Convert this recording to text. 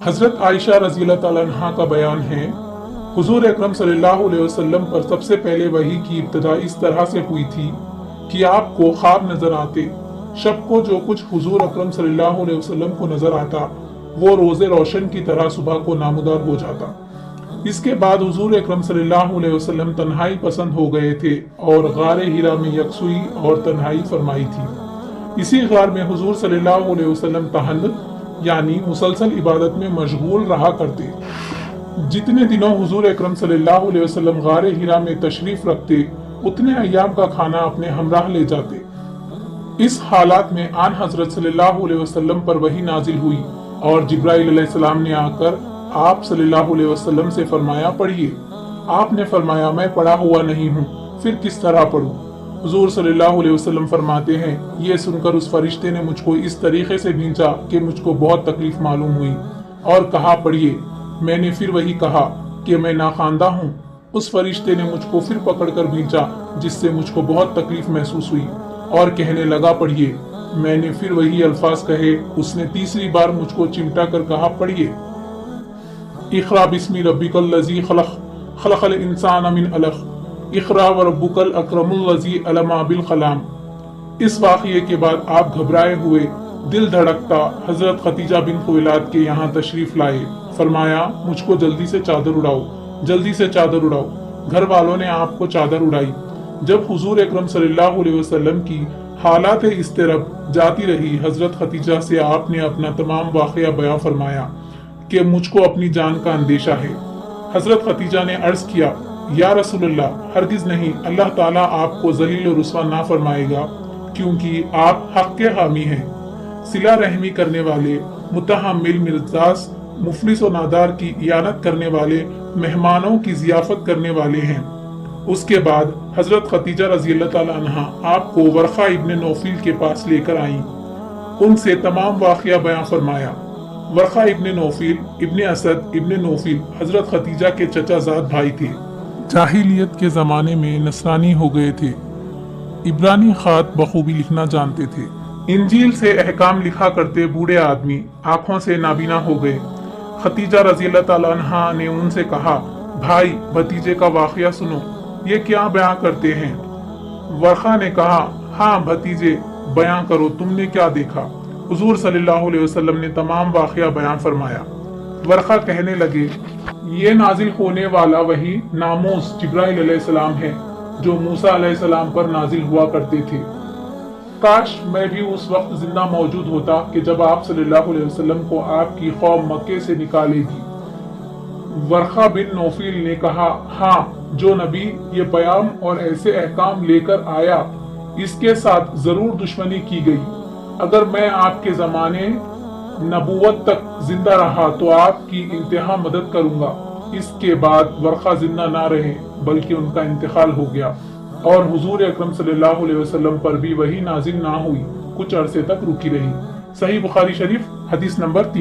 हजरत आयशा रज़ी अल्लाह ताला अन्हा का बयान है, हुजूर अकरम सल्लल्लाहु अलैहि वसल्लम पर सबसे पहले वही की इब्तिदा इस तरह से हुई थी कि आपको ख्वाब नजर आते। शब को जो कुछ हुजूर अकरम सल्लल्लाहु अलैहि वसल्लम को नजर आता वो रोजे रोशन की तरह सुबह को नामुदार हो जाता। इसके बाद हुजूर अकरम सल्लल्लाहु अलैहि वसल्लम तन्हाई पसंद हो गए थे और गारे हिरा में यकसुई और तन्हाई फरमाई थी। इसी गार में हुजूर सल्लल्लाहु अलैहि वसल्लम तहन्नुत यानी मुसलसल इबादत में मशगूल रहा करते। जितने दिनों हुजूर अकरम सल्लल्लाहु अलैहि वसल्लम गारे हिरा में तशरीफ रखते उतने अय्याम का खाना अपने हमराह ले जाते। इस हालात में आन हजरत सल्लल्लाहु अलैहि वसल्लम पर वही नाजिल हुई और जिब्राइल अलैहिस्सलाम ने आकर आप सल्लल्लाहु अलैहि वसल्लम से फरमाया, पढ़िए। आपने फरमाया, मैं पढ़ा हुआ नहीं हूँ, फिर किस तरह पढ़ूं? हुजूर सल्लल्लाहु अलैहि वसल्लम फरमाते हैं, ये सुनकर उस फरिश्ते ने मुझको इस तरीके से भींचा कि मुझको बहुत तकलीफ मालूम हुई और कहा, पढ़िए। मैंने फिर वही कहा कि मैं नाखानदा हूँ। उस फरिश्ते ने मुझको फिर पकड़कर भींचा जिससे मुझको बहुत तकलीफ महसूस हुई और कहने लगा, पढ़िए। मैंने फिर वही अल्फाज कहे। उसने तीसरी बार मुझको चिमटा कर कहा, पढ़िए। इक़रा बिस्मि रब्बिकल लज़ी खलक़ खलक़ल इंसान मिन अलक़ इक़रा व रब्बुकल अकरमुल लज़ी अल्लमा बिल क़लम। इस वाक़ये के बाद आप घबराए हुए, दिल धड़कता हजरत खतीजा बिन खुवैलिद के यहाँ तशरीफ लाए। फरमाया, मुझको जल्दी से चादर उड़ाओ, जल्दी से चादर उड़ाओ। घर वालों ने आपको चादर उड़ाई। जब हुजूर अकरम सल्लल्लाहु अलैहि वसल्लम की हालात इस्तिरब जाती रही, हजरत खतीजा से आपने अपना तमाम वाक़या बयां फरमाया कि मुझको अपनी जान का अंदेशा है। हजरत खतीजा ने अर्ज किया, या रसूलल्लाह, हरगिज नहीं, अल्लाह ताला आपको ज़लील और रुस्वा ना फरमाएगा, क्योंकि आप हक के हामी हैं, सिला रहमी करने वाले, मुतहम्मिल मिर्जास, मुफलिस और नादार की इयानत करने वाले, मेहमानों की जियाफत करने वाले हैं। उसके बाद हजरत खतीजा रज़ी अल्लाह ताला अन्हा आपको वर्क़ा इब्न नौफिल के पास लेकर आईं। उनसे तमाम वाक़या बयां फरमाया। वर्क़ा इब्न नौफिल इब्न असद इब्न नौफिल हजरत खतीजा के चचाजाद भाई थे। जाहिलियत के ज़माने में नसरानी हो गए थे। इब्रानी ख़ात बखूबी लिखना जानते थे। इंजील से अहकाम लिखा करते बूढ़े आदमी आंखों से नाबीना हो गए। खतीजा रज़ी अल्लाह ताला अन्हा ने उनसे कहा, भाई, भतीजे का वाक़या सुनो, ये क्या बयां करते हैं? वर्क़ा ने कहा, हाँ भतीजे, बयां करो, तुमने क्या देखा? हुजूर सल्लल्लाहु अलैहि वसल्लम ने तमाम वाक़या बयां फरमाया। वर्क़ा कहने लगे, ये नाजिल होने वाला वही नामूस जिब्राइल अलैहिस्सलाम है जो मूसा अलैहिस्सलाम पर नाजिल हुआ करते थे। काश मैं भी उस वक्त जिंदा मौजूद होता कि जब आप सल्लल्लाहु अलैहि वसल्लम को आपकी कौम मक्के से निकालेगी। वर्क़ा बिन नौफिल ने कहा, हाँ, जो नबी ये प्याम और ऐसे अहकाम लेकर आया, इसके साथ जरूर दुश्मनी की गई। अगर मैं आपके जमाने नबूवत तक जिंदा रहा तो आपकी इंतहा मदद करूंगा। इसके बाद वर्क़ा जिंदा ना रहे बल्कि उनका इंतकाल हो गया और हुजूर अकरम सल्लल्लाहु अलैहि वसल्लम पर भी वही नाजिल ना हुई, कुछ अरसे तक रुकी रही। सही बुखारी शरीफ हदीस नंबर 3।